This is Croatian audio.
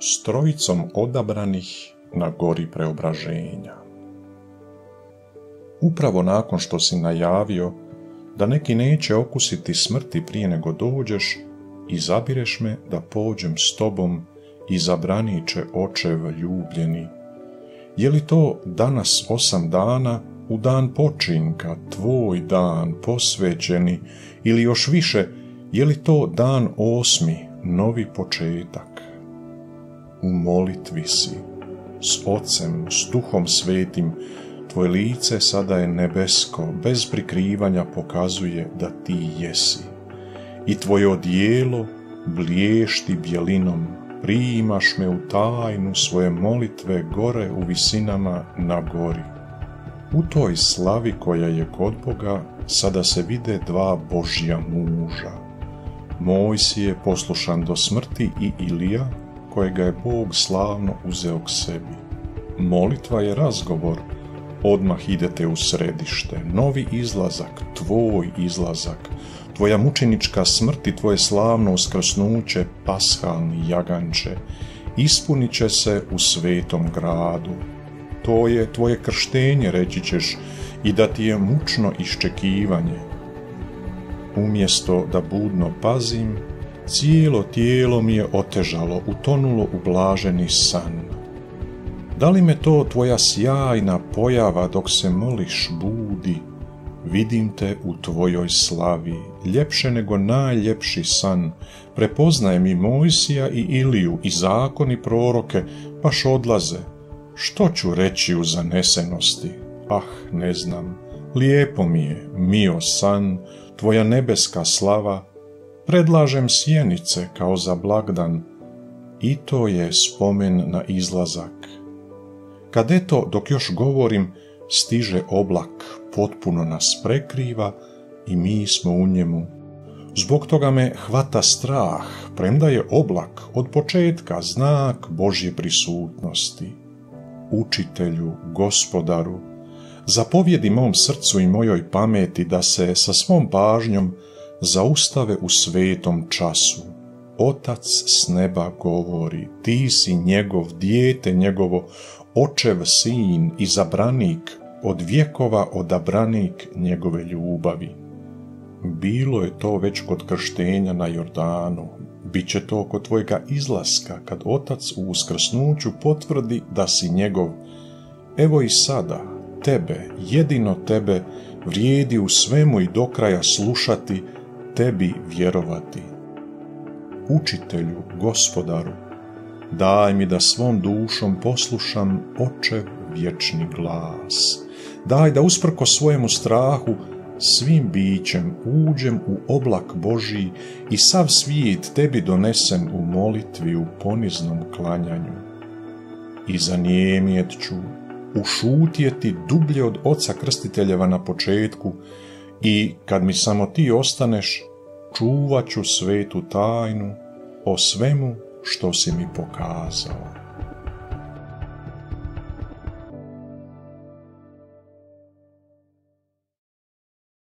s trojicom odabranih na gori preobraženja. Upravo nakon što si najavio da neki neće okusiti smrti prije nego dođeš, izabireš me da pođem s tobom, izabraniče očev ljubljeni. Je li to danas 8 dana, u dan počinka, tvoj dan posvećeni, ili još više, je li to dan 8, novi početak? U molitvi si, s Ocem, s Duhom Svetim, tvoje lice sada je nebesko, bez prikrivanja pokazuje da ti jesi. I tvoje odijelo blješti bjelinom, primaš me u tajnu svoje molitve gore u visinama na gori. U toj slavi koja je kod Boga sada se vide 2 Božja muža. Mojsije poslušan do smrti i Ilija, kojega je Bog slavno uzeo k sebi. Molitva je razgovor, odmah idete u središte, novi izlazak, tvoj izlazak, tvoja mučenička smrt i tvoje slavno uskrsnuće, pashalni jaganče, ispunit će se u svetom gradu. To je tvoje krštenje, reći ćeš, i da ti je mučno iščekivanje. Umjesto da budno pazim, cijelo tijelo mi je otežalo, utonulo u blaženi san. Da li me to tvoja sjajna pojava dok se moliš budi? Vidim te u tvojoj slavi, ljepše nego najljepši san. Prepoznajem i Mojsija i Iliju, i zakon i proroke, baš odlaze. Što ću reći u zanesenosti? Ne znam. Lijepo mi je, mio san, tvoja nebeska slava. Predlažem sjenice kao za blagdan. I to je spomen na izlazak. Kad eto, dok još govorim, stiže oblak, potpuno nas prekriva i mi smo u njemu. Zbog toga me hvata strah, premda je oblak od početka znak Božje prisutnosti. Učitelju, Gospodaru, zapovjedi mom srcu i mojoj pameti da se sa svom pažnjom zaustave u svetom času. Otac s neba govori, ti si njegov, dijete njegovo, očev sin, izabranik, od vjekova odabranik njegove ljubavi. Bilo je to već kod krštenja na Jordanu, bit će to kod tvojega izlaska, kad Otac u uskrsnuću potvrdi da si njegov. Evo i sada, tebe, jedino tebe, vrijedi u svemu i do kraja slušati, tebi vjerovati. Učitelju, Gospodaru, daj mi da svom dušom poslušam očev vječni glas. Daj da usprko svojemu strahu svim bićem uđem u oblak Božji i sav svijet tebi donesen u molitvi u poniznom klanjanju. I zanijemijet ću, ušutjeti dublje od Oca Krstiteljeva na početku i kad mi samo ti ostaneš, čuvat ću svetu tajnu o svemu što si mi pokazao.